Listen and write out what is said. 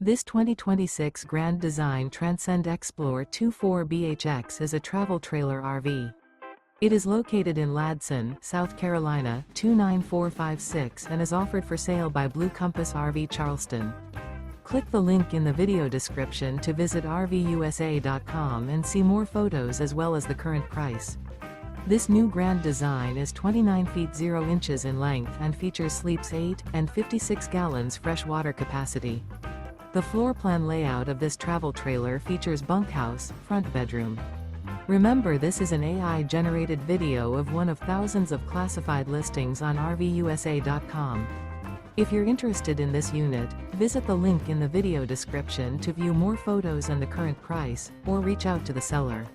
This 2026 Grand Design Transcend Xplor 24BHX is a travel trailer RV. It is located in Ladson, South Carolina, 29456 and is offered for sale by Blue Compass RV Charleston. Click the link in the video description to visit RVUSA.com and see more photos as well as the current price. This new Grand Design is 29 feet 0 inches in length and features sleeps 8 and 56 gallons fresh water capacity. The floor plan layout of this travel trailer features bunkhouse, front bedroom. Remember, this is an AI-generated video of one of thousands of classified listings on RVUSA.com. If you're interested in this unit, visit the link in the video description to view more photos and the current price, or reach out to the seller.